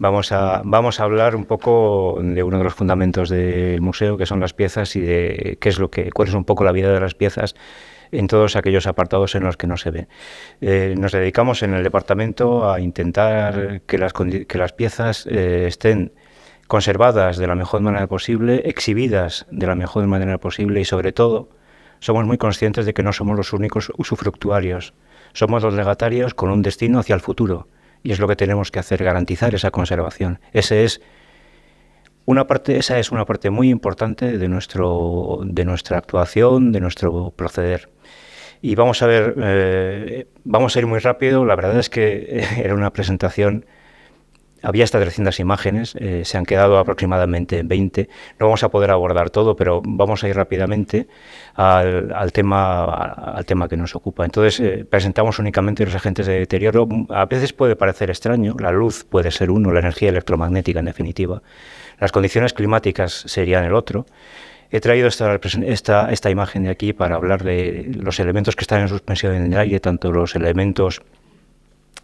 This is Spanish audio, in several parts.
Vamos a hablar un poco de uno de los fundamentos del museo, que son las piezas y de cuál es un poco la vida de las piezas en todos aquellos apartados en los que no se ve. Nos dedicamos en el departamento a intentar que las piezas estén conservadas de la mejor manera posible, exhibidas de la mejor manera posible y, sobre todo, somos muy conscientes de que no somos los únicos usufructuarios. Somos los legatarios con un destino hacia el futuro. Y es lo que tenemos que hacer, garantizar esa conservación. Esa es una parte muy importante de nuestra actuación, de nuestro proceder. Y vamos a ir muy rápido. La verdad es que era una presentación. Había hasta 300 imágenes, se han quedado aproximadamente 20. No vamos a poder abordar todo, pero vamos a ir rápidamente al tema que nos ocupa. Entonces, presentamos únicamente los agentes de deterioro. A veces puede parecer extraño, la luz puede ser uno, la energía electromagnética en definitiva. Las condiciones climáticas serían el otro. He traído esta imagen de aquí para hablar de los elementos que están en suspensión en el aire, tanto los elementos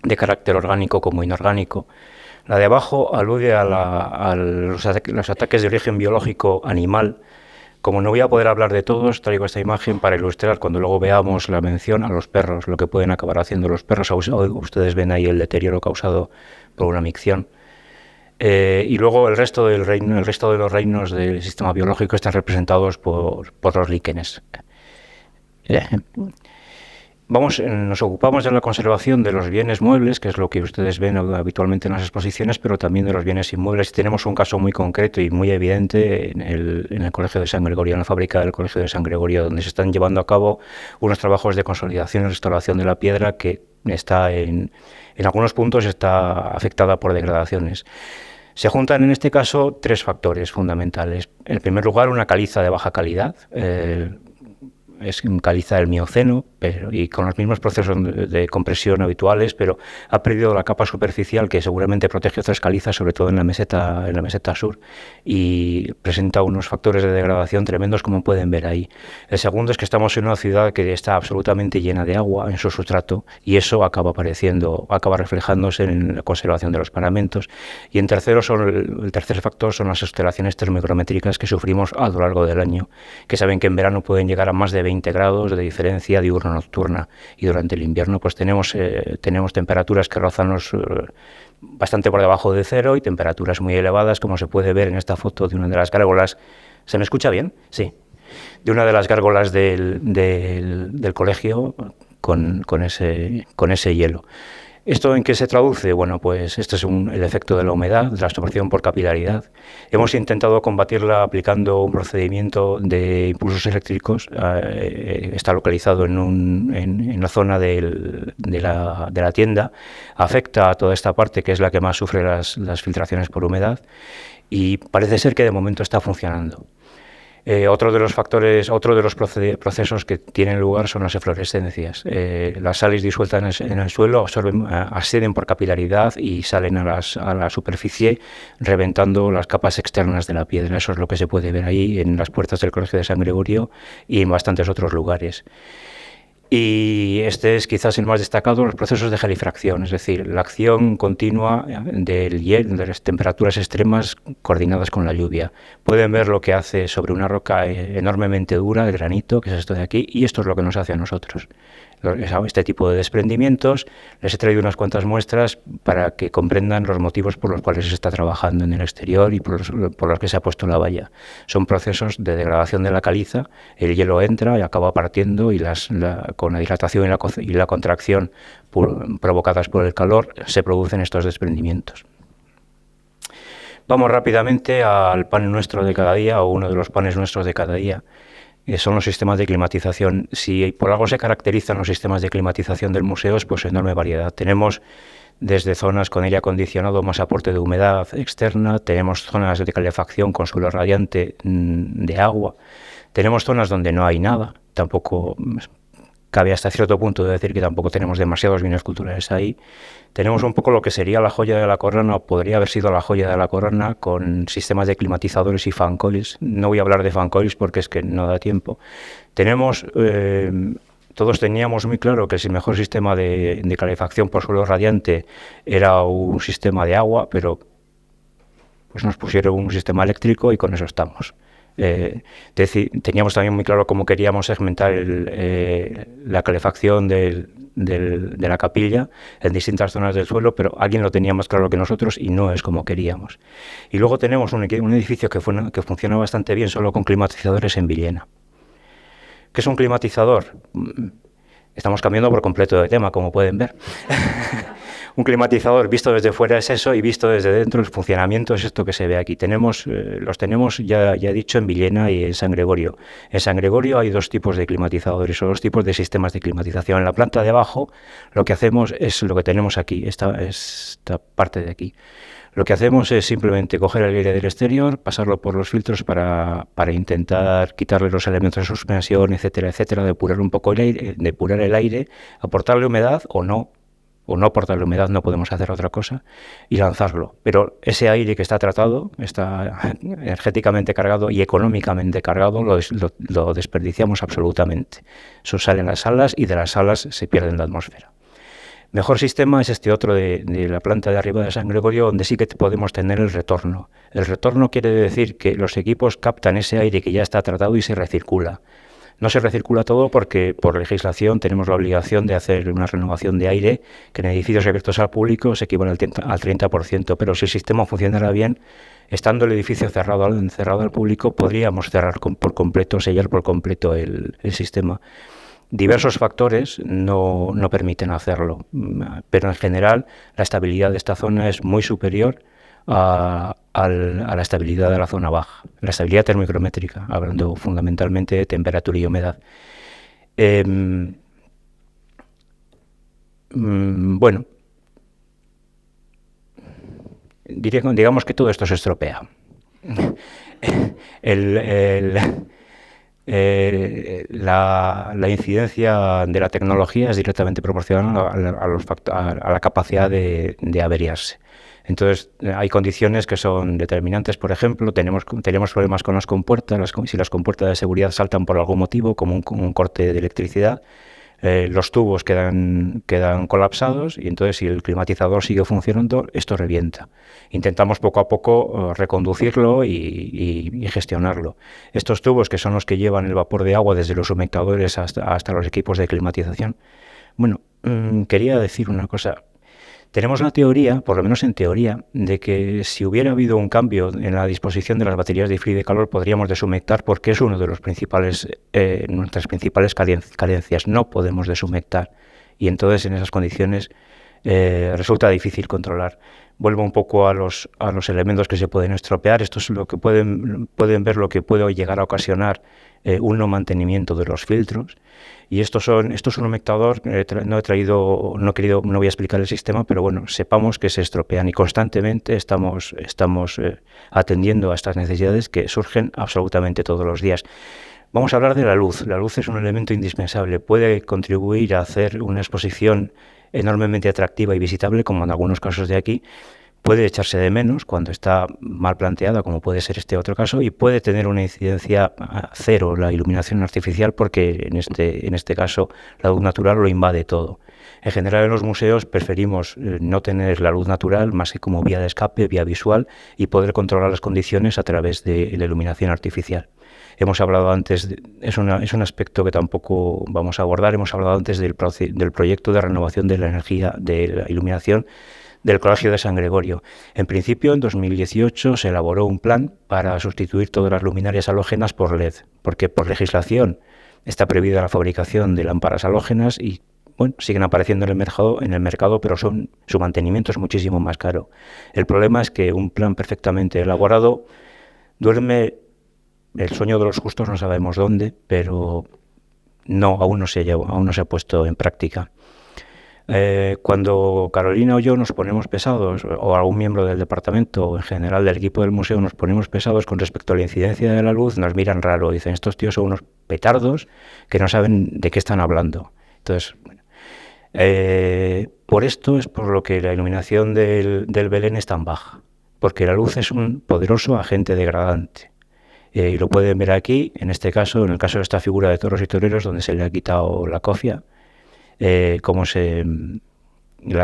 de carácter orgánico como inorgánico. La de abajo alude a los ataques de origen biológico animal. Como no voy a poder hablar de todos, traigo esta imagen para ilustrar, cuando luego veamos la mención, a los perros, lo que pueden acabar haciendo los perros. Ustedes ven ahí el deterioro causado por una micción. Y luego el resto de los reinos del sistema biológico están representados por los líquenes. Nos ocupamos de la conservación de los bienes muebles, que es lo que ustedes ven habitualmente en las exposiciones, pero también de los bienes inmuebles. Tenemos un caso muy concreto y muy evidente en el Colegio de San Gregorio, en la fábrica del Colegio de San Gregorio, donde se están llevando a cabo unos trabajos de consolidación y restauración de la piedra que está en algunos puntos está afectada por degradaciones. Se juntan en este caso tres factores fundamentales. En primer lugar, una caliza de baja calidad. Es un caliza del Mioceno y con los mismos procesos de compresión habituales, pero ha perdido la capa superficial que seguramente protege otras calizas, sobre todo en la meseta sur, y presenta unos factores de degradación tremendos, como pueden ver ahí. El segundo es que estamos en una ciudad que está absolutamente llena de agua en su sustrato, y eso acaba reflejándose en la conservación de los paramentos. Y el tercer factor son las oscilaciones termohigrométricas que sufrimos a lo largo del año, que saben que en verano pueden llegar a más de 20 grados de diferencia diurno-nocturna, y durante el invierno pues tenemos temperaturas que rozan bastante por debajo de cero y temperaturas muy elevadas, como se puede ver en esta foto de una de las gárgolas. ¿Se me escucha bien? Sí. De una de las gárgolas del colegio con ese hielo. ¿Esto en qué se traduce? Bueno, pues esto es el efecto de la humedad, de la absorción por capilaridad. Hemos intentado combatirla aplicando un procedimiento de impulsos eléctricos. Está localizado en la zona de la tienda. Afecta a toda esta parte, que es la que más sufre las filtraciones por humedad, y parece ser que de momento está funcionando. Otro de los procesos que tienen lugar son las eflorescencias. Las sales disueltas en el suelo ascienden por capilaridad y salen a la superficie, reventando las capas externas de la piedra. Eso es lo que se puede ver ahí en las puertas del Colegio de San Gregorio y en bastantes otros lugares. Y este es quizás el más destacado, los procesos de gelifracción, es decir, la acción continua del hielo, de las temperaturas extremas coordinadas con la lluvia. Pueden ver lo que hace sobre una roca enormemente dura, el granito, que es esto de aquí, y esto es lo que nos hace a nosotros. Este tipo de desprendimientos, les he traído unas cuantas muestras para que comprendan los motivos por los cuales se está trabajando en el exterior y por los que se ha puesto la valla. Son procesos de degradación de la caliza, el hielo entra y acaba partiendo, y con la dilatación y la contracción provocadas por el calor se producen estos desprendimientos. Vamos rápidamente al pan nuestro de cada día, o uno de los panes nuestros de cada día. Son los sistemas de climatización. Si por algo se caracterizan los sistemas de climatización del museo, es pues enorme variedad. Tenemos desde zonas con aire acondicionado, más aporte de humedad externa, tenemos zonas de calefacción con suelo radiante de agua, tenemos zonas donde no hay nada, tampoco cabe hasta cierto punto de decir que tampoco tenemos demasiados bienes culturales ahí. Tenemos un poco lo que sería la joya de la corona, o podría haber sido la joya de la corona, con sistemas de climatizadores y fan coils. No voy a hablar de fan coils porque es que no da tiempo. Todos teníamos muy claro que el mejor sistema de calefacción por suelo radiante era un sistema de agua, pero Pues nos pusieron un sistema eléctrico y con eso estamos. Teníamos también muy claro cómo queríamos segmentar la calefacción de la capilla en distintas zonas del suelo, pero alguien lo tenía más claro que nosotros y no es como queríamos. Y luego tenemos un edificio que funciona bastante bien solo con climatizadores en Villena. ¿Qué es un climatizador? Estamos cambiando por completo de tema, como pueden ver. Un climatizador visto desde fuera es eso y visto desde dentro el funcionamiento es esto que se ve aquí. Los tenemos ya dicho en Villena y en San Gregorio. En San Gregorio hay 2 tipos de climatizadores o 2 tipos de sistemas de climatización. En la planta de abajo lo que hacemos es lo que tenemos aquí, esta parte de aquí. Lo que hacemos es simplemente coger el aire del exterior, pasarlo por los filtros para intentar quitarle los elementos de suspensión, etcétera, etcétera, depurar un poco depurar el aire, aportarle humedad o no aportarle humedad, no podemos hacer otra cosa, y lanzarlo. Pero ese aire que está tratado, está energéticamente cargado y económicamente cargado, lo desperdiciamos absolutamente. Eso sale en las salas y de las salas se pierde en la atmósfera. Mejor sistema es este otro de la planta de arriba de San Gregorio, donde sí que podemos tener el retorno. El retorno quiere decir que los equipos captan ese aire que ya está tratado y se recircula. No se recircula todo porque por legislación tenemos la obligación de hacer una renovación de aire que en edificios abiertos al público se equivale al 30%, pero si el sistema funcionara bien, estando el edificio cerrado al público, podríamos cerrar por completo, sellar por completo el sistema. Diversos factores no permiten hacerlo, pero en general la estabilidad de esta zona es muy superior a la estabilidad de la zona baja, la estabilidad termocrométrica, hablando fundamentalmente de temperatura y humedad. Bueno, digamos que todo esto se estropea. La incidencia de la tecnología es directamente proporcional a la capacidad de averiarse. Entonces, hay condiciones que son determinantes. Por ejemplo, tenemos problemas con las compuertas. Si las compuertas de seguridad saltan por algún motivo, como un corte de electricidad, los tubos quedan colapsados y entonces si el climatizador sigue funcionando, esto revienta. Intentamos poco a poco reconducirlo y gestionarlo. Estos tubos, que son los que llevan el vapor de agua desde los humectadores hasta los equipos de climatización. Bueno, quería decir una cosa. Tenemos la teoría, por lo menos en teoría, de que si hubiera habido un cambio en la disposición de las baterías de frío y de calor podríamos deshumectar, porque es uno de los nuestras principales carencias. No podemos deshumectar y entonces en esas condiciones resulta difícil controlar. Vuelvo un poco a los elementos que se pueden estropear. Esto es lo que pueden ver lo que puede llegar a ocasionar un no mantenimiento de los filtros. Y esto es un humectador. No voy a explicar el sistema, pero bueno, sepamos que se estropean y constantemente estamos atendiendo a estas necesidades que surgen absolutamente todos los días. Vamos a hablar de la luz. La luz es un elemento indispensable. Puede contribuir a hacer una exposición enormemente atractiva y visitable, como en algunos casos de aquí. Puede echarse de menos cuando está mal planteada, como puede ser este otro caso, y puede tener una incidencia cero la iluminación artificial, porque en este caso la luz natural lo invade todo. En general en los museos preferimos no tener la luz natural más que como vía de escape, vía visual, y poder controlar las condiciones a través de la iluminación artificial. Hemos hablado antes, es un aspecto que tampoco vamos a abordar, hemos hablado antes del proyecto de renovación de la energía, de la iluminación del Colegio de San Gregorio. En principio, en 2018 se elaboró un plan para sustituir todas las luminarias halógenas por LED, porque por legislación está prohibida la fabricación de lámparas halógenas y bueno, siguen apareciendo en el mercado, pero su mantenimiento es muchísimo más caro. El problema es que un plan perfectamente elaborado duerme el sueño de los justos, no sabemos dónde, pero aún no se ha puesto en práctica. Cuando Carolina o yo nos ponemos pesados, o algún miembro del departamento o en general del equipo del museo nos ponemos pesados con respecto a la incidencia de la luz, nos miran raro, dicen, estos tíos son unos petardos que no saben de qué están hablando. Entonces, bueno, por esto es por lo que la iluminación del Belén es tan baja, porque la luz es un poderoso agente degradante. Y lo pueden ver aquí, en el caso de esta figura de toros y toreros, donde se le ha quitado la cofia, la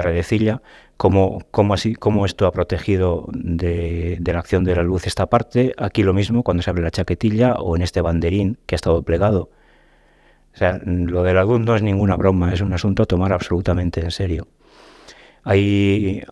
redecilla, cómo esto ha protegido de la acción de la luz esta parte. Aquí lo mismo cuando se abre la chaquetilla o en este banderín que ha estado plegado. O sea, lo de la luz no es ninguna broma, es un asunto a tomar absolutamente en serio. Hay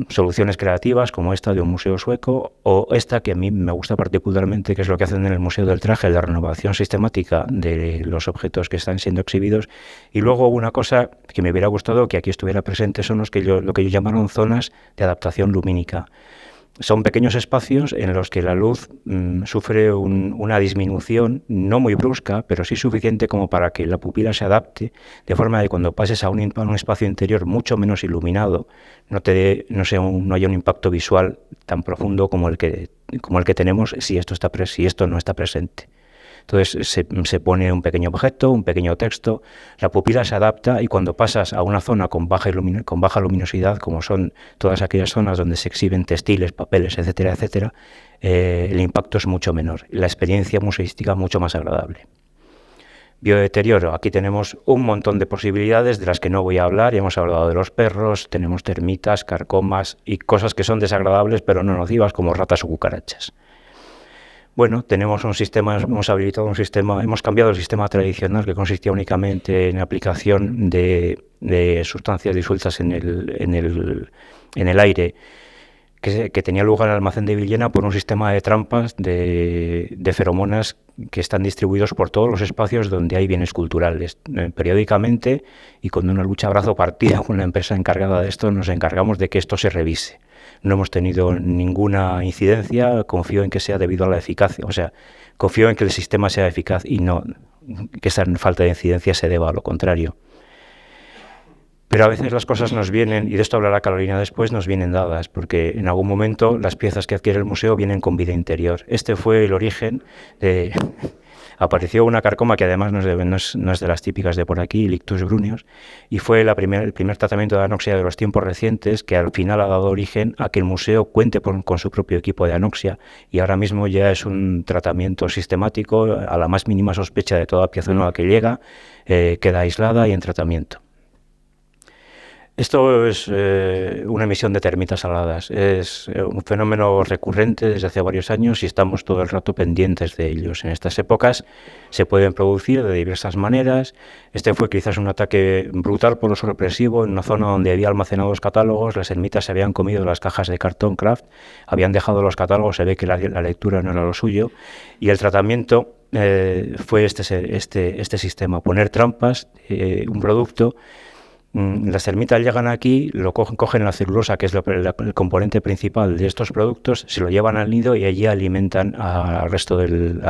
soluciones creativas como esta de un museo sueco o esta que a mí me gusta particularmente, que es lo que hacen en el Museo del Traje, la renovación sistemática de los objetos que están siendo exhibidos. Y luego una cosa que me hubiera gustado que aquí estuviera presente son lo que ellos llamaron zonas de adaptación lumínica. Son pequeños espacios en los que la luz sufre una disminución, no muy brusca, pero sí suficiente como para que la pupila se adapte, de forma de que cuando pases a un espacio interior mucho menos iluminado, no haya un impacto visual tan profundo como el que tenemos si esto no está presente. Entonces se pone un pequeño objeto, un pequeño texto, la pupila se adapta y cuando pasas a una zona con baja luminosidad, como son todas aquellas zonas donde se exhiben textiles, papeles, etcétera, etcétera, el impacto es mucho menor, la experiencia museística mucho más agradable. Biodeterioro, aquí tenemos un montón de posibilidades de las que no voy a hablar, ya hemos hablado de los perros, tenemos termitas, carcomas y cosas que son desagradables pero no nocivas como ratas o cucarachas. Bueno, tenemos un sistema, hemos habilitado un sistema, hemos cambiado el sistema tradicional que consistía únicamente en aplicación de sustancias disueltas en el aire, que tenía lugar en el almacén de Villena, por un sistema de trampas de feromonas que están distribuidos por todos los espacios donde hay bienes culturales. Periódicamente y con una lucha a brazo partido con la empresa encargada de esto, nos encargamos de que esto se revise. No hemos tenido ninguna incidencia, confío en que sea debido a la eficacia, o sea, confío en que el sistema sea eficaz y no que esa falta de incidencia se deba a lo contrario. Pero a veces las cosas nos vienen, y de esto hablará Carolina después, nos vienen dadas, porque en algún momento las piezas que adquiere el museo vienen con vida interior. Este fue el origen de... Apareció una carcoma que además no es de las típicas de por aquí, Lictus bruneus, y fue el primer tratamiento de anoxia de los tiempos recientes que al final ha dado origen a que el museo cuente con su propio equipo de anoxia, y ahora mismo ya es un tratamiento sistemático. A la más mínima sospecha de toda pieza nueva que llega, queda aislada y en tratamiento. Esto es una emisión de termitas aladas. Es un fenómeno recurrente desde hace varios años y estamos todo el rato pendientes de ellos. En estas épocas se pueden producir de diversas maneras. Este fue quizás un ataque brutal por lo sorpresivo en una zona donde había almacenados catálogos. Las ermitas se habían comido las cajas de cartón craft, habían dejado los catálogos, se ve que la lectura no era lo suyo, y el tratamiento fue este sistema, poner trampas, un producto. Las termitas llegan aquí, lo cogen la celulosa, que es el componente principal de estos productos, se lo llevan al nido y allí alimentan al resto del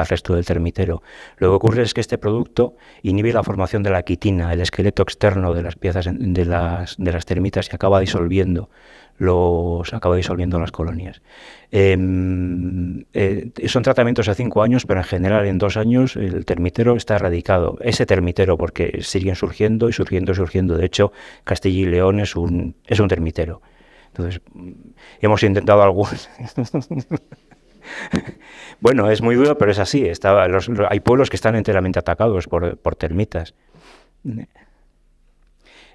termitero. Lo que ocurre es que este producto inhibe la formación de la quitina, el esqueleto externo de las piezas de las termitas, y acaba disolviendo las colonias. Son tratamientos de 5 años, pero en general en 2 años el termitero está erradicado. Ese termitero, porque siguen surgiendo y surgiendo y surgiendo. De hecho, Castilla y León es un termitero. Entonces, hemos intentado algunos. Bueno, es muy duro, pero es así. Hay pueblos que están enteramente atacados por termitas.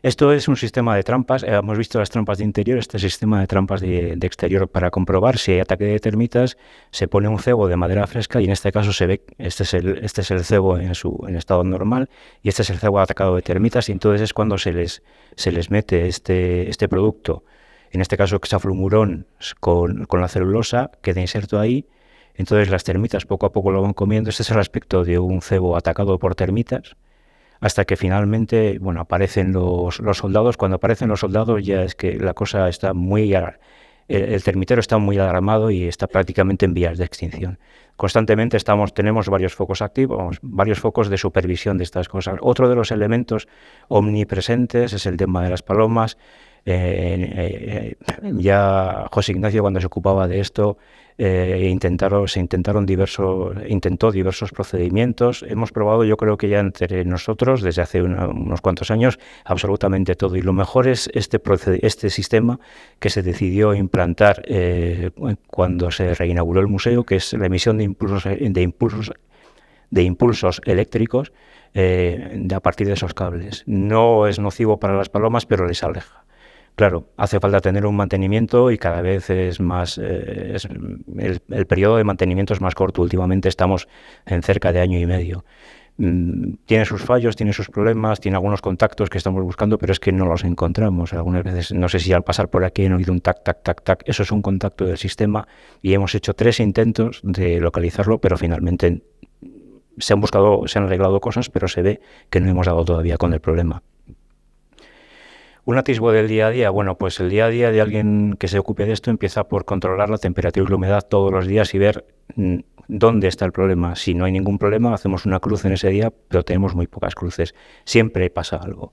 Esto es un sistema de trampas. Hemos visto las trampas de interior. Este sistema de trampas de exterior, para comprobar si hay ataque de termitas, se pone un cebo de madera fresca y en este caso se ve, este es el cebo en estado normal y este es el cebo atacado de termitas, y entonces es cuando se les mete este producto, en este caso hexafluorurón con la celulosa, queda inserto ahí. Entonces las termitas poco a poco lo van comiendo. Este es el aspecto de un cebo atacado por termitas, hasta que finalmente, aparecen los soldados. Cuando aparecen los soldados ya es que la cosa está el termitero está muy alarmado y está prácticamente en vías de extinción. Constantemente tenemos varios focos activos, varios focos de supervisión de estas cosas. Otro de los elementos omnipresentes es el tema de las palomas. Ya José Ignacio, cuando se ocupaba de esto, intentó diversos procedimientos. Hemos probado, yo creo que ya entre nosotros, desde hace unos cuantos años, absolutamente todo. Y lo mejor es este sistema que se decidió implantar cuando se reinauguró el museo, que es la emisión de impulsos eléctricos a partir de esos cables. No es nocivo para las palomas, pero les aleja. Claro, hace falta tener un mantenimiento y cada vez es más, el periodo de mantenimiento es más corto. Últimamente estamos en cerca de año y medio. Tiene sus fallos, tiene sus problemas, tiene algunos contactos que estamos buscando, pero es que no los encontramos. Algunas veces, no sé si al pasar por aquí han oído un tac, tac, tac, tac. Eso es un contacto del sistema y hemos hecho 3 intentos de localizarlo, pero finalmente se han arreglado cosas, pero se ve que no hemos dado todavía con el problema. Un atisbo del día a día, bueno, pues el día a día de alguien que se ocupe de esto empieza por controlar la temperatura y la humedad todos los días y ver dónde está el problema. Si no hay ningún problema, hacemos una cruz en ese día, pero tenemos muy pocas cruces. Siempre pasa algo.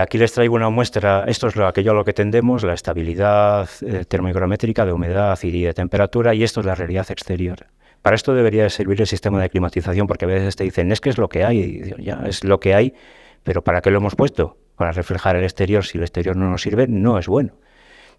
Aquí les traigo una muestra, esto es aquello a lo que tendemos, la estabilidad termohigrométrica de humedad y de temperatura, y esto es la realidad exterior. Para esto debería de servir el sistema de climatización, porque a veces te dicen, es que es lo que hay, y digo, ya es lo que hay, pero ¿para qué lo hemos puesto? Para reflejar el exterior. Si el exterior no nos sirve, no es bueno.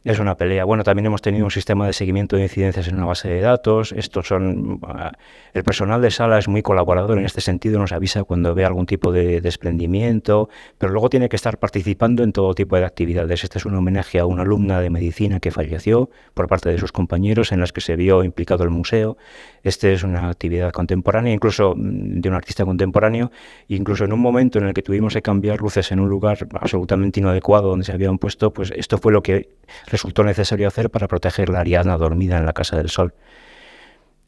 Es una pelea. Bueno, también hemos tenido un sistema de seguimiento de incidencias en una base de datos. El personal de sala es muy colaborador en este sentido, nos avisa cuando ve algún tipo de desprendimiento, pero luego tiene que estar participando en todo tipo de actividades. Este es un homenaje a una alumna de medicina que falleció por parte de sus compañeros, en las que se vio implicado el museo. Este es una actividad contemporánea, incluso de un artista contemporáneo, incluso en un momento en el que tuvimos que cambiar luces en un lugar absolutamente inadecuado donde se habían puesto, pues esto fue lo que resultó necesario hacer para proteger la Ariadna dormida en la Casa del Sol.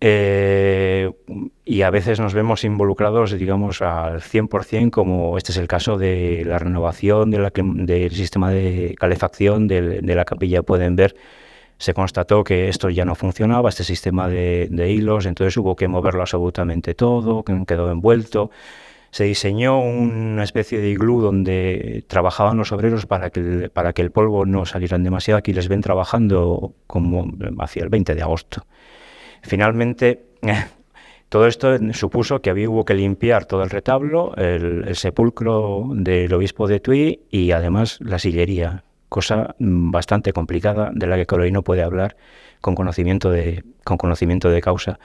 Y a veces nos vemos involucrados, digamos, al 100%, como este es el caso de la renovación del sistema de calefacción de la capilla. Pueden ver, se constató que esto ya no funcionaba, este sistema de hilos, entonces hubo que moverlo absolutamente todo, que quedó envuelto. Se diseñó una especie de iglú donde trabajaban los obreros para que el polvo no saliera demasiado. Aquí les ven trabajando como hacia el 20 de agosto. Finalmente, todo esto supuso que hubo que limpiar todo el retablo, el sepulcro del obispo de Tui y además la sillería, cosa bastante complicada de la que Corolino puede hablar con conocimiento de causa.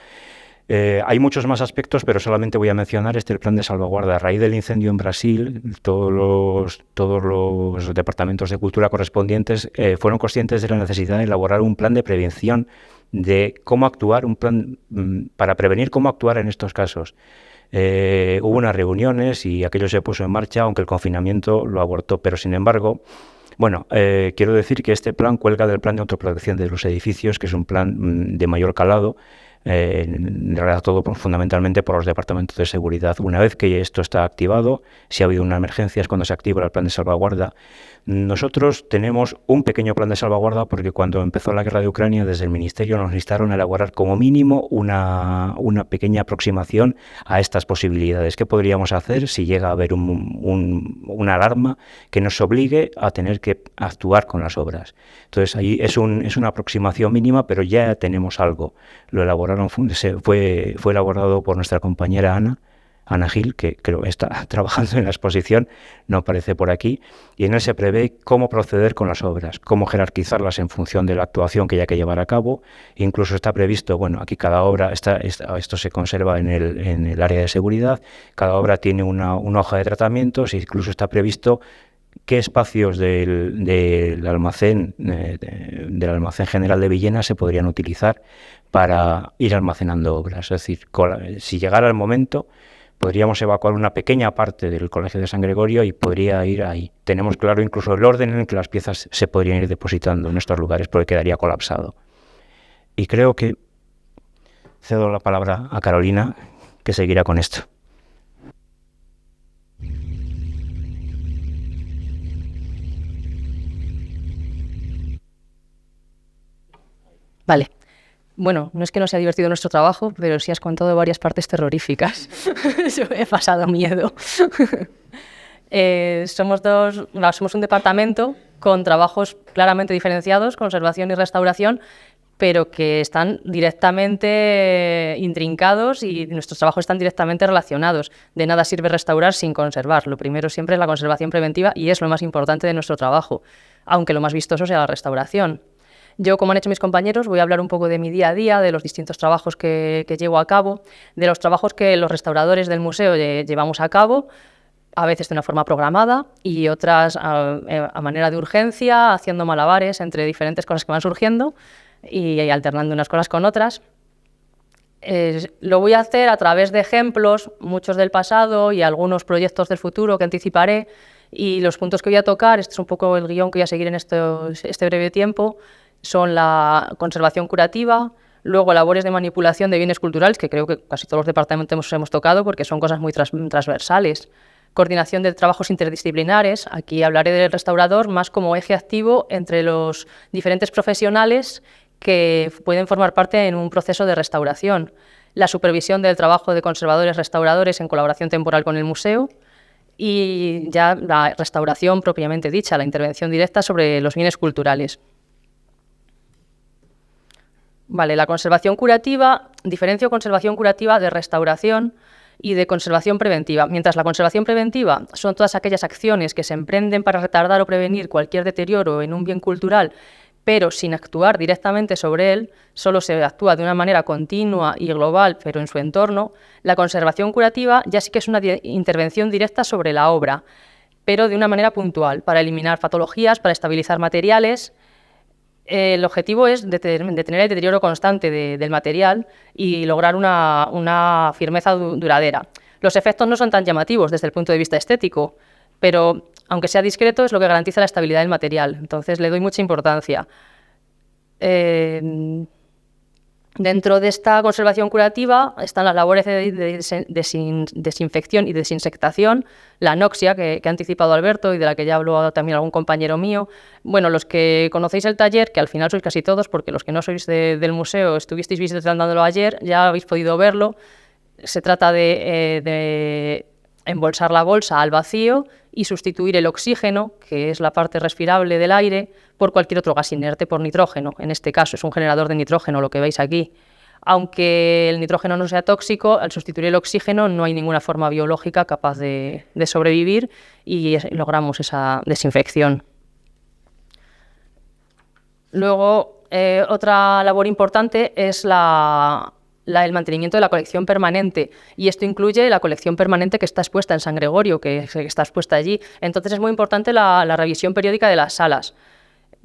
Hay muchos más aspectos, pero solamente voy a mencionar el plan de salvaguarda. A raíz del incendio en Brasil, todos los departamentos de cultura correspondientes fueron conscientes de la necesidad de elaborar un plan de prevención de cómo actuar, un plan para prevenir cómo actuar en estos casos. Hubo unas reuniones y aquello se puso en marcha, aunque el confinamiento lo abortó, pero sin embargo, bueno, quiero decir que este plan cuelga del plan de autoprotección de los edificios, que es un plan de mayor calado, redactado fundamentalmente por los departamentos de seguridad. Una vez que esto está activado, si ha habido una emergencia es cuando se activa el plan de salvaguarda. Nosotros tenemos un pequeño plan de salvaguarda porque cuando empezó la guerra de Ucrania, desde el Ministerio nos instaron a elaborar como mínimo una pequeña aproximación a estas posibilidades. ¿Qué podríamos hacer si llega a haber una alarma que nos obligue a tener que actuar con las obras? Entonces ahí es una aproximación mínima, pero ya tenemos algo. Lo elaboraron, fue elaborado por nuestra compañera Ana Gil, que creo que está trabajando en la exposición, no aparece por aquí, y en él se prevé cómo proceder con las obras, cómo jerarquizarlas en función de la actuación que haya que llevar a cabo. Incluso está previsto, bueno, aquí cada obra, esto se conserva en el área de seguridad, cada obra tiene una hoja de tratamientos, e incluso está previsto qué espacios del almacén general de Villena se podrían utilizar para ir almacenando obras. Es decir, si llegara el momento, podríamos evacuar una pequeña parte del Colegio de San Gregorio y podría ir ahí. Tenemos claro incluso el orden en el que las piezas se podrían ir depositando en estos lugares, porque quedaría colapsado. Y creo que cedo la palabra a Carolina, que seguirá con esto. Vale. Bueno, no es que no sea divertido nuestro trabajo, pero sí has contado varias partes terroríficas. Yo he pasado miedo. Somos un departamento con trabajos claramente diferenciados, conservación y restauración, pero que están directamente intrincados y nuestros trabajos están directamente relacionados. De nada sirve restaurar sin conservar. Lo primero siempre es la conservación preventiva y es lo más importante de nuestro trabajo, aunque lo más vistoso sea la restauración. Yo, como han hecho mis compañeros, voy a hablar un poco de mi día a día, de los distintos trabajos que llevo a cabo, de los trabajos que los restauradores del museo llevamos a cabo, a veces de una forma programada y otras a manera de urgencia, haciendo malabares entre diferentes cosas que van surgiendo y alternando unas cosas con otras. Lo voy a hacer a través de ejemplos, muchos del pasado y algunos proyectos del futuro que anticiparé, y los puntos que voy a tocar, este es un poco el guión que voy a seguir en este breve tiempo, son la conservación curativa, luego labores de manipulación de bienes culturales, que creo que casi todos los departamentos hemos tocado porque son cosas muy transversales, coordinación de trabajos interdisciplinares, aquí hablaré del restaurador más como eje activo entre los diferentes profesionales que pueden formar parte en un proceso de restauración, la supervisión del trabajo de conservadores restauradores en colaboración temporal con el museo y ya la restauración propiamente dicha, la intervención directa sobre los bienes culturales. Vale, la conservación curativa, diferencio conservación curativa de restauración y de conservación preventiva. Mientras la conservación preventiva son todas aquellas acciones que se emprenden para retardar o prevenir cualquier deterioro en un bien cultural, pero sin actuar directamente sobre él, solo se actúa de una manera continua y global, pero en su entorno, la conservación curativa ya sí que es una intervención directa sobre la obra, pero de una manera puntual, para eliminar patologías, para estabilizar materiales. El objetivo es detener el deterioro constante del material y lograr una firmeza duradera. Los efectos no son tan llamativos desde el punto de vista estético, pero aunque sea discreto, es lo que garantiza la estabilidad del material. Entonces le doy mucha importancia. Dentro de esta conservación curativa están las labores de desinfección y desinsectación, la anoxia que ha anticipado Alberto y de la que ya habló también algún compañero mío. Bueno, los que conocéis el taller, que al final sois casi todos, porque los que no sois del museo estuvisteis visitándolo ayer, ya habéis podido verlo. Se trata de embolsar la bolsa al vacío y sustituir el oxígeno, que es la parte respirable del aire, por cualquier otro gas inerte, por nitrógeno. En este caso es un generador de nitrógeno, lo que veis aquí. Aunque el nitrógeno no sea tóxico, al sustituir el oxígeno no hay ninguna forma biológica capaz de sobrevivir y logramos esa desinfección. Luego, otra labor importante es el mantenimiento de la colección permanente, y esto incluye la colección permanente que está expuesta en San Gregorio, que está expuesta allí. Entonces es muy importante la revisión periódica de las salas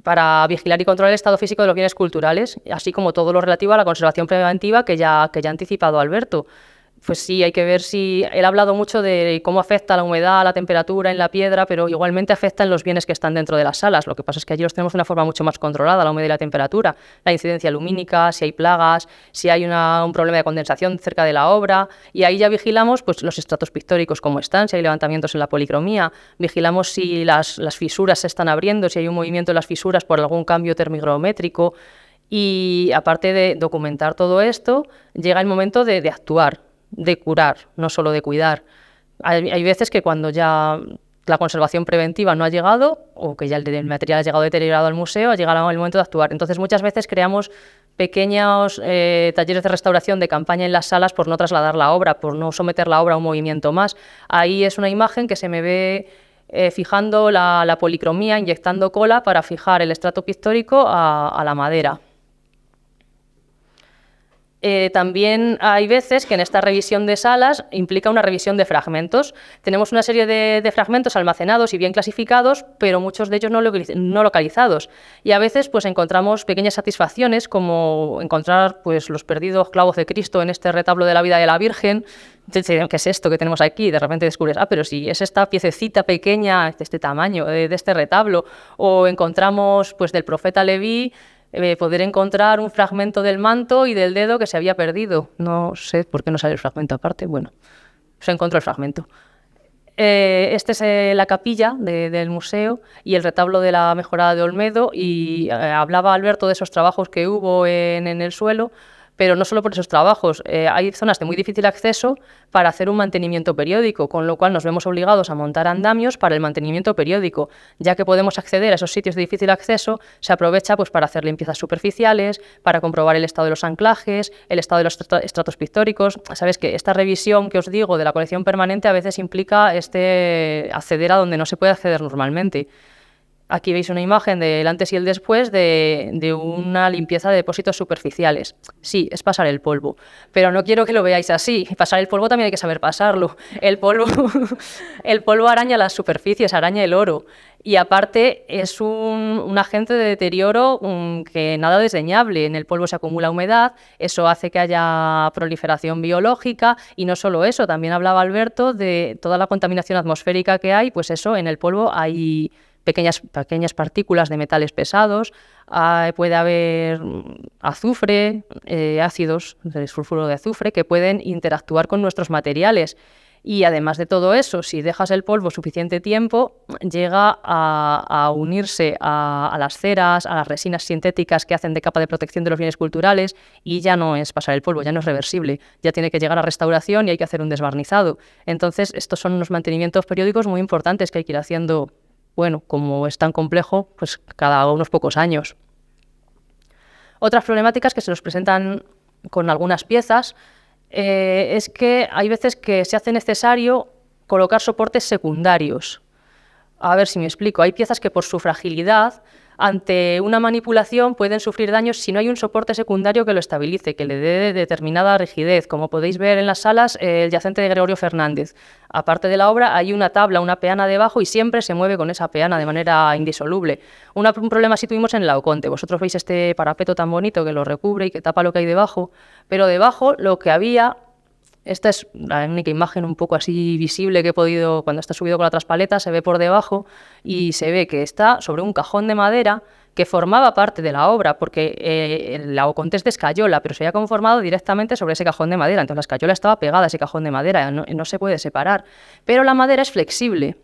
para vigilar y controlar el estado físico de los bienes culturales, así como todo lo relativo a la conservación preventiva que ya ha anticipado Alberto. Pues sí, hay que ver si... Él ha hablado mucho de cómo afecta la humedad, la temperatura en la piedra, pero igualmente afecta en los bienes que están dentro de las salas. Lo que pasa es que allí los tenemos de una forma mucho más controlada, la humedad y la temperatura, la incidencia lumínica, si hay plagas, si hay un problema de condensación cerca de la obra, y ahí ya vigilamos pues, los estratos pictóricos cómo están, si hay levantamientos en la policromía, vigilamos si las fisuras se están abriendo, si hay un movimiento en las fisuras por algún cambio termigrométrico, y aparte de documentar todo esto, llega el momento de actuar, de curar, no solo de cuidar. Hay veces que cuando ya la conservación preventiva no ha llegado o que ya el material ha llegado deteriorado al museo, ha llegado el momento de actuar. Entonces muchas veces creamos pequeños talleres de restauración de campaña en las salas por no trasladar la obra, por no someter la obra a un movimiento más. Ahí es una imagen que se me ve fijando la policromía, inyectando cola para fijar el estrato pictórico a la madera. También hay veces que en esta revisión de salas implica una revisión de fragmentos. Tenemos una serie de fragmentos almacenados y bien clasificados, pero muchos de ellos no localizados. Y a veces pues, encontramos pequeñas satisfacciones, como encontrar pues, los perdidos clavos de Cristo en este retablo de la vida de la Virgen. ¿Qué es esto que tenemos aquí? De repente descubres, pero sí, es esta piececita pequeña de este tamaño, de este retablo. O encontramos pues, del profeta Leví, poder encontrar un fragmento del manto y del dedo que se había perdido. No sé por qué no sale el fragmento aparte. Bueno, se encontró el fragmento. Esta es la capilla del museo y el retablo de la Mejorada de Olmedo, y hablaba Alberto de esos trabajos que hubo en el suelo, pero no solo por esos trabajos. Hay zonas de muy difícil acceso para hacer un mantenimiento periódico, con lo cual nos vemos obligados a montar andamios para el mantenimiento periódico. Ya que podemos acceder a esos sitios de difícil acceso, se aprovecha pues, para hacer limpiezas superficiales, para comprobar el estado de los anclajes, el estado de los estratos pictóricos. Sabes que esta revisión que os digo de la colección permanente a veces implica acceder a donde no se puede acceder normalmente. Aquí veis una imagen del antes y el después de una limpieza de depósitos superficiales. Sí, es pasar el polvo, pero no quiero que lo veáis así. Pasar el polvo también hay que saber pasarlo. El polvo, el polvo araña las superficies, araña el oro. Y aparte es un agente de deterioro que nada desdeñable. En el polvo se acumula humedad, eso hace que haya proliferación biológica y no solo eso, también hablaba Alberto de toda la contaminación atmosférica que hay, pues eso, en el polvo hay pequeñas partículas de metales pesados, puede haber azufre, ácidos del sulfuro de azufre que pueden interactuar con nuestros materiales. Y además de todo eso, si dejas el polvo suficiente tiempo, llega a unirse a las ceras, a las resinas sintéticas que hacen de capa de protección de los bienes culturales y ya no es pasar el polvo, ya no es reversible, ya tiene que llegar a restauración y hay que hacer un desbarnizado. Entonces, estos son unos mantenimientos periódicos muy importantes que hay que ir haciendo, bueno, como es tan complejo, pues cada unos pocos años. Otras problemáticas que se nos presentan con algunas piezas es que hay veces que se hace necesario colocar soportes secundarios. A ver si me explico. Hay piezas que por su fragilidad, ante una manipulación, pueden sufrir daños si no hay un soporte secundario que lo estabilice, que le dé determinada rigidez. Como podéis ver en las salas, el yacente de Gregorio Fernández. Aparte de la obra, hay una tabla, una peana debajo y siempre se mueve con esa peana de manera indisoluble. Un problema sí tuvimos en Laoconte. Vosotros veis este parapeto tan bonito que lo recubre y que tapa lo que hay debajo, pero debajo lo que había... Esta es la única imagen un poco así visible que he podido, cuando está subido con la traspaleta, se ve por debajo y se ve que está sobre un cajón de madera que formaba parte de la obra, porque el Laoconte es de escayola, pero se había conformado directamente sobre ese cajón de madera. Entonces la escayola estaba pegada a ese cajón de madera, no se puede separar. Pero la madera es flexible.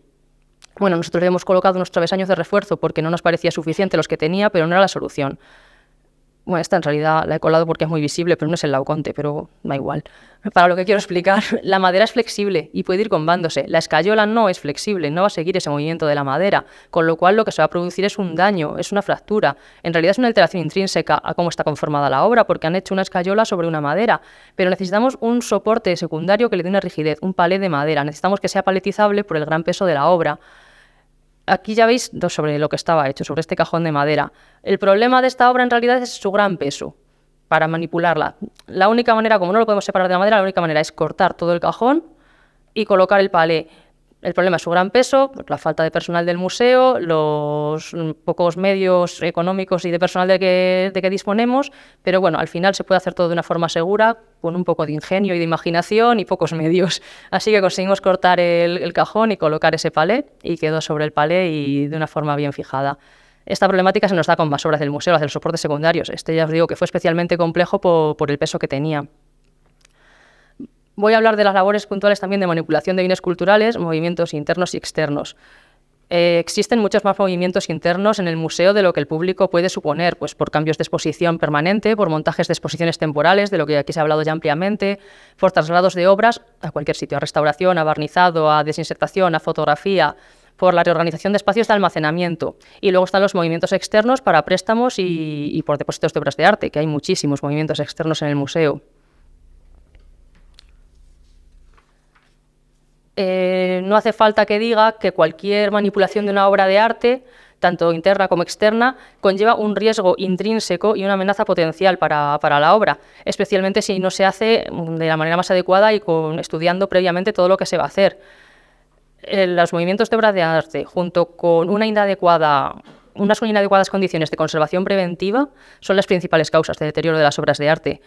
Bueno, nosotros le hemos colocado unos travesaños de refuerzo porque no nos parecía suficiente los que tenía, pero no era la solución. Bueno, esta en realidad la he colado porque es muy visible, pero no es el Laoconte, pero da igual. Para lo que quiero explicar, la madera es flexible y puede ir combándose. La escayola no es flexible, no va a seguir ese movimiento de la madera, con lo cual lo que se va a producir es un daño, es una fractura. En realidad es una alteración intrínseca a cómo está conformada la obra, porque han hecho una escayola sobre una madera, pero necesitamos un soporte secundario que le dé una rigidez, un palé de madera. Necesitamos que sea paletizable por el gran peso de la obra. Aquí ya veis sobre lo que estaba hecho, sobre este cajón de madera. El problema de esta obra en realidad es su gran peso para manipularla. La única manera, como no lo podemos separar de la madera, la única manera es cortar todo el cajón y colocar el palé. El problema es su gran peso, la falta de personal del museo, los pocos medios económicos y de personal de que disponemos, pero bueno, al final se puede hacer todo de una forma segura, con un poco de ingenio y de imaginación y pocos medios. Así que conseguimos cortar el cajón y colocar ese palé, y quedó sobre el palé y de una forma bien fijada. Esta problemática se nos da con más obras del museo, las de los soportes secundarios. Este ya os digo que fue especialmente complejo por el peso que tenía. Voy a hablar de las labores puntuales también de manipulación de bienes culturales, movimientos internos y externos. Existen muchos más movimientos internos en el museo de lo que el público puede suponer, pues por cambios de exposición permanente, por montajes de exposiciones temporales, de lo que aquí se ha hablado ya ampliamente, por traslados de obras a cualquier sitio, a restauración, a barnizado, a desinsertación, a fotografía, por la reorganización de espacios de almacenamiento. Y luego están los movimientos externos para préstamos y por depósitos de obras de arte, que hay muchísimos movimientos externos en el museo. No hace falta que diga que cualquier manipulación de una obra de arte, tanto interna como externa, conlleva un riesgo intrínseco y una amenaza potencial para la obra, especialmente si no se hace de la manera más adecuada y estudiando previamente todo lo que se va a hacer. Los movimientos de obra de arte, junto con unas inadecuadas condiciones de conservación preventiva, son las principales causas de deterioro de las obras de arte.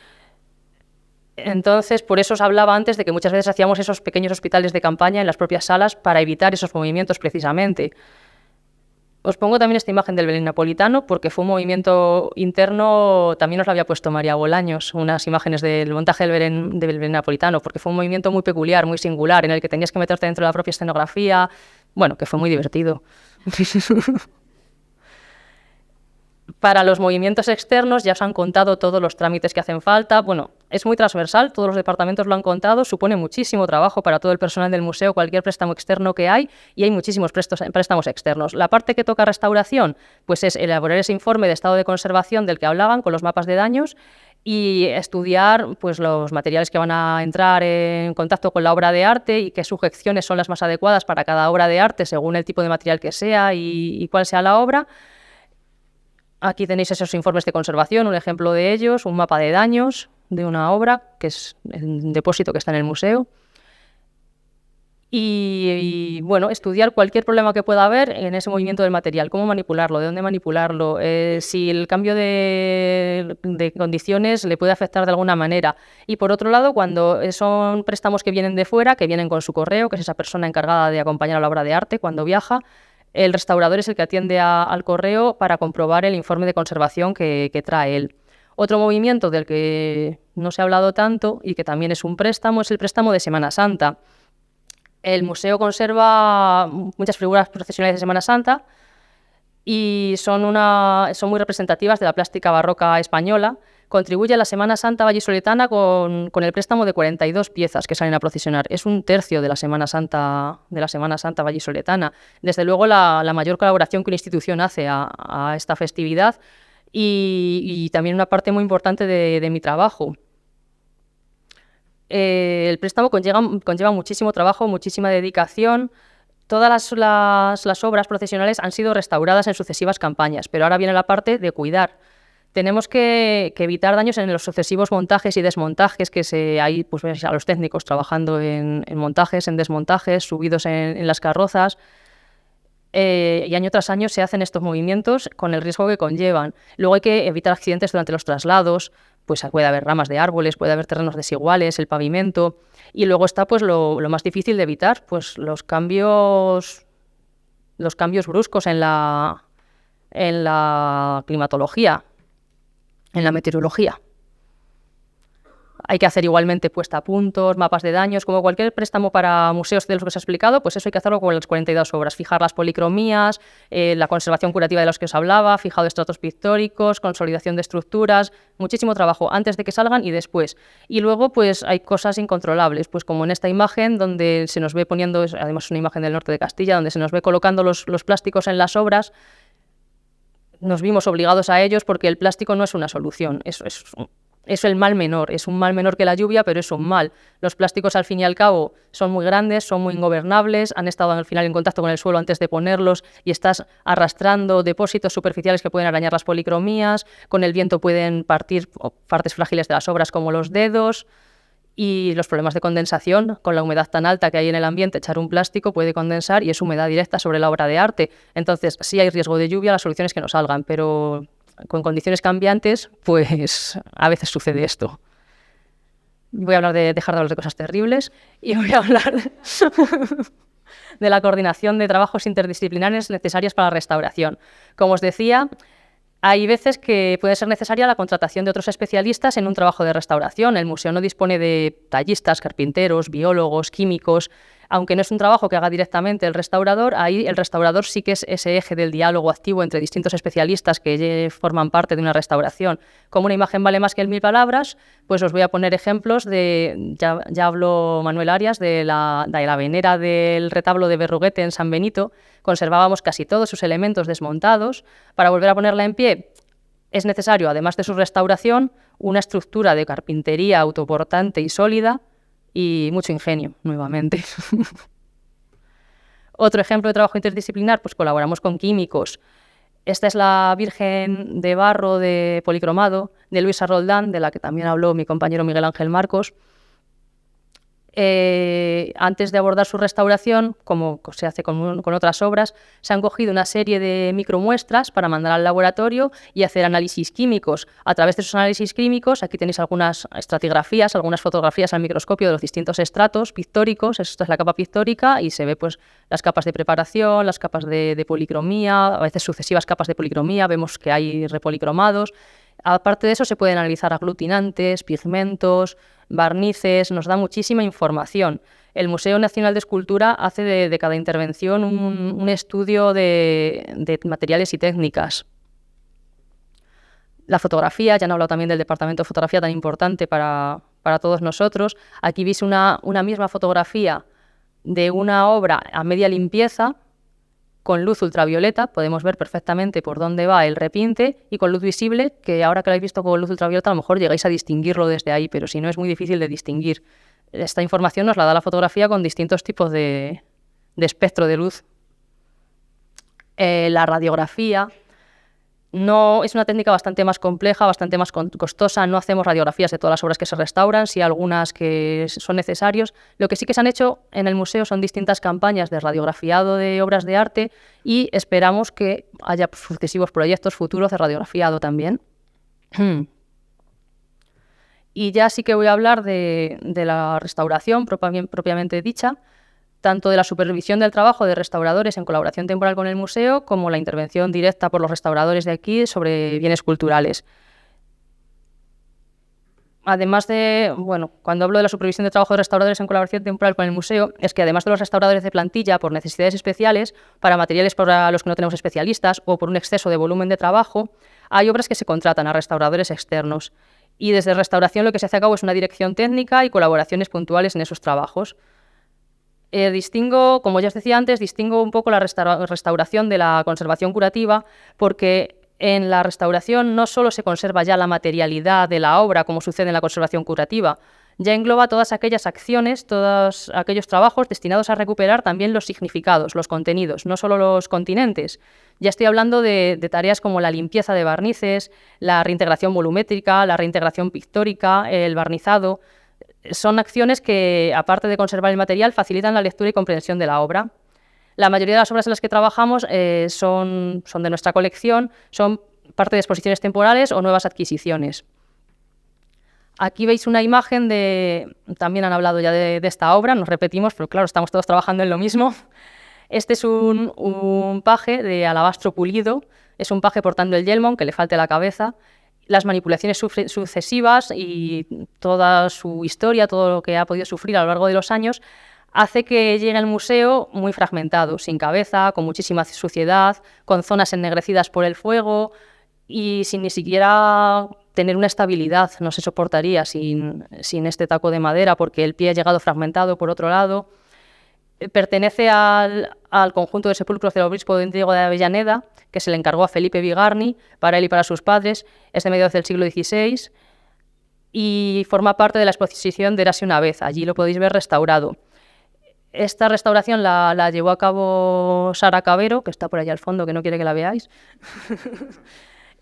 Entonces, por eso os hablaba antes de que muchas veces hacíamos esos pequeños hospitales de campaña en las propias salas para evitar esos movimientos precisamente. Os pongo también esta imagen del Belén napolitano porque fue un movimiento interno, también os lo había puesto María Bolaños, unas imágenes del montaje del Belén napolitano, porque fue un movimiento muy peculiar, muy singular, en el que tenías que meterte dentro de la propia escenografía, bueno, que fue muy divertido. Para los movimientos externos ya os han contado todos los trámites que hacen falta. Bueno, es muy transversal, todos los departamentos lo han contado, supone muchísimo trabajo para todo el personal del museo, cualquier préstamo externo que hay, y hay muchísimos préstamos externos. La parte que toca restauración, pues es elaborar ese informe de estado de conservación del que hablaban, con los mapas de daños, y estudiar pues, los materiales que van a entrar en contacto con la obra de arte y qué sujeciones son las más adecuadas para cada obra de arte según el tipo de material que sea y cuál sea la obra. Aquí tenéis esos informes de conservación, un ejemplo de ellos, un mapa de daños de una obra, que es el depósito que está en el museo. Y bueno, estudiar cualquier problema que pueda haber en ese movimiento del material, cómo manipularlo, de dónde manipularlo, si el cambio de condiciones le puede afectar de alguna manera. Y por otro lado, cuando son préstamos que vienen de fuera, que vienen con su correo, que es esa persona encargada de acompañar a la obra de arte cuando viaja, el restaurador es el que atiende al correo para comprobar el informe de conservación que trae él. Otro movimiento del que no se ha hablado tanto y que también es un préstamo es el préstamo de Semana Santa. El museo conserva muchas figuras procesionales de Semana Santa y son muy representativas de la plástica barroca española. Contribuye a la Semana Santa vallisoletana con el préstamo de 42 piezas que salen a procesionar. Es un tercio de la Semana Santa vallisoletana. Desde luego la mayor colaboración que una institución hace a esta festividad y también una parte muy importante de mi trabajo. El préstamo conlleva muchísimo trabajo, muchísima dedicación. Todas las obras procesionales han sido restauradas en sucesivas campañas, pero ahora viene la parte de cuidar. Tenemos que evitar daños en los sucesivos montajes y desmontajes, que hay pues, a los técnicos trabajando en montajes, en desmontajes, subidos en las carrozas. Y año tras año se hacen estos movimientos con el riesgo que conllevan. Luego hay que evitar accidentes durante los traslados, pues puede haber ramas de árboles, puede haber terrenos desiguales, el pavimento, y luego está pues lo más difícil de evitar, pues los cambios bruscos en la climatología, en la meteorología. Hay que hacer igualmente puesta a puntos, mapas de daños, como cualquier préstamo para museos de los que os he explicado, pues eso hay que hacerlo con las 42 obras. Fijar las policromías, la conservación curativa de los que os hablaba, fijado estratos pictóricos, consolidación de estructuras, muchísimo trabajo antes de que salgan y después. Y luego pues hay cosas incontrolables, pues como en esta imagen donde se nos ve poniendo, además es una imagen del norte de Castilla, donde se nos ve colocando los plásticos en las obras. Nos vimos obligados a ellos porque el plástico no es una solución, es el mal menor, es un mal menor que la lluvia, pero es un mal. Los plásticos, al fin y al cabo, son muy grandes, son muy ingobernables, han estado al final en contacto con el suelo antes de ponerlos y estás arrastrando depósitos superficiales que pueden arañar las policromías, con el viento pueden partir partes frágiles de las obras como los dedos y los problemas de condensación. Con la humedad tan alta que hay en el ambiente, echar un plástico puede condensar y es humedad directa sobre la obra de arte. Entonces, si hay riesgo de lluvia, la solución es que no salgan, pero con condiciones cambiantes, pues a veces sucede esto. Voy a dejar de hablar de cosas terribles y voy a hablar de la coordinación de trabajos interdisciplinares necesarias para la restauración. Como os decía, hay veces que puede ser necesaria la contratación de otros especialistas en un trabajo de restauración. El museo no dispone de tallistas, carpinteros, biólogos, químicos. Aunque no es un trabajo que haga directamente el restaurador, ahí el restaurador sí que es ese eje del diálogo activo entre distintos especialistas que forman parte de una restauración. Como una imagen vale más que 1000 palabras, pues os voy a poner ejemplos ya habló Manuel Arias, de la venera del retablo de Berruguete en San Benito. Conservábamos casi todos sus elementos desmontados. Para volver a ponerla en pie es necesario, además de su restauración, una estructura de carpintería autoportante y sólida, y mucho ingenio, nuevamente. Otro ejemplo de trabajo interdisciplinar, pues colaboramos con químicos. Esta es la Virgen de barro de policromado de Luisa Roldán, de la que también habló mi compañero Miguel Ángel Marcos. Antes de abordar su restauración, como se hace con otras obras, se han cogido una serie de micromuestras para mandar al laboratorio y hacer análisis químicos. A través de esos análisis químicos, aquí tenéis algunas estratigrafías, algunas fotografías al microscopio de los distintos estratos pictóricos. Esta es la capa pictórica y se ve pues, las capas de preparación, las capas de policromía, a veces sucesivas capas de policromía, vemos que hay repolicromados. Aparte de eso, se pueden analizar aglutinantes, pigmentos, barnices, nos da muchísima información. El Museo Nacional de Escultura hace de cada intervención un estudio de materiales y técnicas. La fotografía, ya han hablado también del departamento de fotografía tan importante para todos nosotros. Aquí veis una misma fotografía de una obra a media limpieza con luz ultravioleta, podemos ver perfectamente por dónde va el repinte, y con luz visible, que ahora que lo habéis visto con luz ultravioleta a lo mejor llegáis a distinguirlo desde ahí, pero si no es muy difícil de distinguir. Esta información nos la da la fotografía con distintos tipos de espectro de luz. La radiografía no es una técnica bastante más compleja, bastante más costosa. No hacemos radiografías de todas las obras que se restauran, sí algunas que son necesarios. Lo que sí que se han hecho en el museo son distintas campañas de radiografiado de obras de arte, y esperamos que haya sucesivos proyectos futuros de radiografiado también. Y ya sí que voy a hablar de la restauración propiamente dicha, tanto de la supervisión del trabajo de restauradores en colaboración temporal con el museo, como la intervención directa por los restauradores de aquí sobre bienes culturales. Además de, cuando hablo de la supervisión de trabajo de restauradores en colaboración temporal con el museo, es que además de los restauradores de plantilla por necesidades especiales, para materiales para los que no tenemos especialistas o por un exceso de volumen de trabajo, hay obras que se contratan a restauradores externos. Y desde restauración lo que se hace a cabo es una dirección técnica y colaboraciones puntuales en esos trabajos. Como ya os decía antes, distingo un poco la restauración de la conservación curativa, porque en la restauración no solo se conserva ya la materialidad de la obra, como sucede en la conservación curativa, ya engloba todas aquellas acciones, todos aquellos trabajos destinados a recuperar también los significados, los contenidos, no solo los continentes. Ya estoy hablando de tareas como la limpieza de barnices, la reintegración volumétrica, la reintegración pictórica, el barnizado. Son acciones que, aparte de conservar el material, facilitan la lectura y comprensión de la obra. La mayoría de las obras en las que trabajamos son de nuestra colección, son parte de exposiciones temporales o nuevas adquisiciones. Aquí veis una imagen también han hablado ya de esta obra, nos repetimos, pero claro, estamos todos trabajando en lo mismo. Este es un paje de alabastro pulido, es un paje portando el yelmo, que le falte la cabeza. Las manipulaciones sucesivas y toda su historia, todo lo que ha podido sufrir a lo largo de los años, hace que llegue al museo muy fragmentado, sin cabeza, con muchísima suciedad, con zonas ennegrecidas por el fuego y sin ni siquiera tener una estabilidad. No se soportaría sin este taco de madera, porque el pie ha llegado fragmentado por otro lado. Pertenece al conjunto de sepulcros del obispo de Diego de Avellaneda, que se le encargó a Felipe Bigarni, para él y para sus padres. Es de mediados del siglo XVI y forma parte de la exposición de Érase una vez. Allí lo podéis ver restaurado. Esta restauración la llevó a cabo Sara Cabero, que está por allá al fondo, que no quiere que la veáis.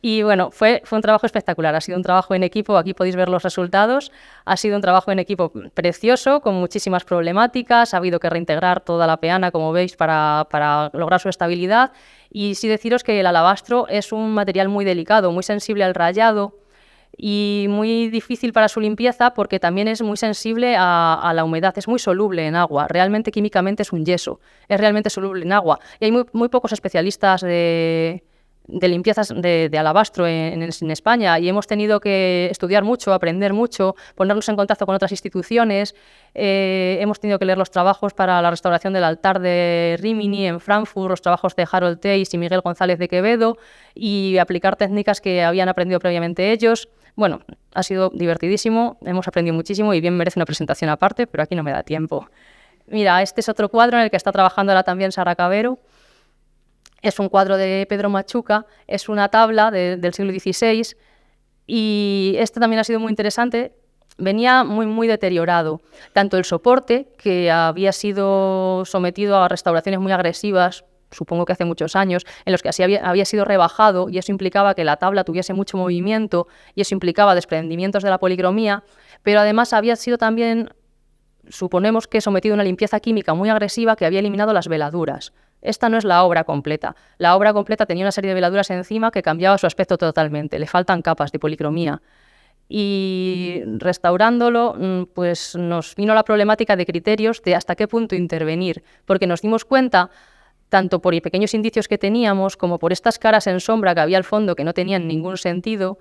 Y fue un trabajo espectacular, ha sido un trabajo en equipo, aquí podéis ver los resultados, ha sido un trabajo en equipo precioso, con muchísimas problemáticas, ha habido que reintegrar toda la peana, como veis, para lograr su estabilidad. Y sí deciros que el alabastro es un material muy delicado, muy sensible al rayado y muy difícil para su limpieza, porque también es muy sensible a la humedad, es muy soluble en agua, realmente químicamente es un yeso, es realmente soluble en agua. Y hay muy pocos especialistas de limpiezas de alabastro en España, y hemos tenido que estudiar mucho, aprender mucho, ponernos en contacto con otras instituciones. Hemos tenido que leer los trabajos para la restauración del altar de Rímini en Frankfurt, los trabajos de Harold Theis y Miguel González de Quevedo, y aplicar técnicas que habían aprendido previamente ellos. Ha sido divertidísimo, hemos aprendido muchísimo y bien merece una presentación aparte, pero aquí no me da tiempo. Mira, este es otro cuadro en el que está trabajando ahora también Sara Cabero. Es un cuadro de Pedro Machuca, es una tabla del siglo XVI, y este también ha sido muy interesante. Venía muy deteriorado, tanto el soporte, que había sido sometido a restauraciones muy agresivas, supongo que hace muchos años, en los que así había sido rebajado, y eso implicaba que la tabla tuviese mucho movimiento, y eso implicaba desprendimientos de la policromía, pero además había sido también, suponemos que sometido a una limpieza química muy agresiva que había eliminado las veladuras. Esta no es la obra completa. La obra completa tenía una serie de veladuras encima que cambiaba su aspecto totalmente. Le faltan capas de policromía. Y restaurándolo, pues nos vino la problemática de criterios de hasta qué punto intervenir, porque nos dimos cuenta, tanto por pequeños indicios que teníamos, como por estas caras en sombra que había al fondo que no tenían ningún sentido,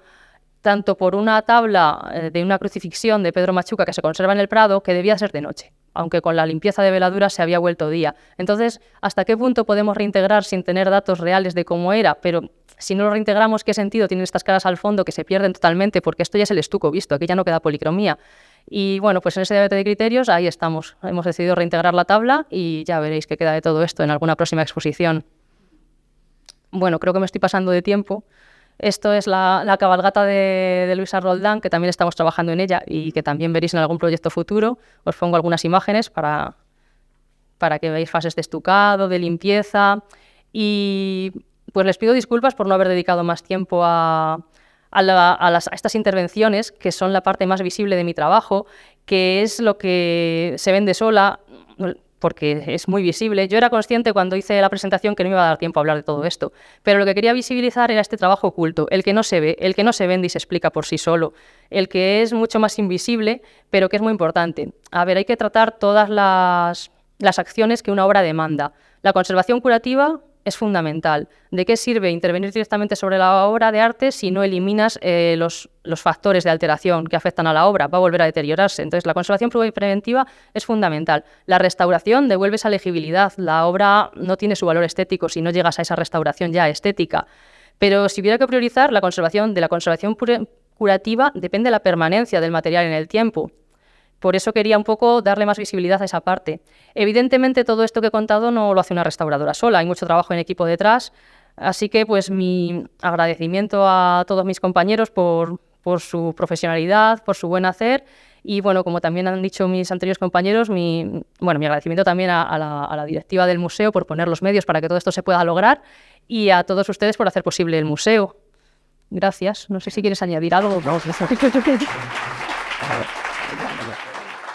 tanto por una tabla de una crucifixión de Pedro Machuca que se conserva en el Prado, que debía ser de noche, aunque con la limpieza de veladuras se había vuelto día. Entonces, ¿hasta qué punto podemos reintegrar sin tener datos reales de cómo era? Pero si no lo reintegramos, ¿qué sentido tienen estas caras al fondo que se pierden totalmente? Porque esto ya es el estuco visto, aquí ya no queda policromía. Y pues en ese debate de criterios, ahí estamos. Hemos decidido reintegrar la tabla y ya veréis qué queda de todo esto en alguna próxima exposición. bueno, creo que me estoy pasando de tiempo. Esto es la cabalgata de Luisa Roldán, que también estamos trabajando en ella y que también veréis en algún proyecto futuro. Os pongo algunas imágenes para que veáis fases de estucado, de limpieza. Y pues les pido disculpas por no haber dedicado más tiempo a estas intervenciones, que son la parte más visible de mi trabajo, que es lo que se vende sola, porque es muy visible. Yo era consciente cuando hice la presentación que no me iba a dar tiempo a hablar de todo esto, pero lo que quería visibilizar era este trabajo oculto, el que no se ve, el que no se vende y se explica por sí solo, el que es mucho más invisible, pero que es muy importante. A ver, hay que tratar todas las acciones que una obra demanda. La conservación curativa es fundamental. ¿De qué sirve intervenir directamente sobre la obra de arte si no eliminas los factores de alteración que afectan a la obra? Va a volver a deteriorarse. Entonces, la conservación preventiva es fundamental. La restauración devuelve esa legibilidad. La obra no tiene su valor estético si no llegas a esa restauración ya estética. Pero si hubiera que priorizar, la conservación curativa depende de la permanencia del material en el tiempo. Por eso quería un poco darle más visibilidad a esa parte. Evidentemente, todo esto que he contado no lo hace una restauradora sola, hay mucho trabajo en equipo detrás, así que pues mi agradecimiento a todos mis compañeros por su profesionalidad, por su buen hacer y bueno, como también han dicho mis anteriores compañeros, mi agradecimiento también a la directiva del museo por poner los medios para que todo esto se pueda lograr y a todos ustedes por hacer posible el museo. Gracias. No sé si quieres añadir algo. No,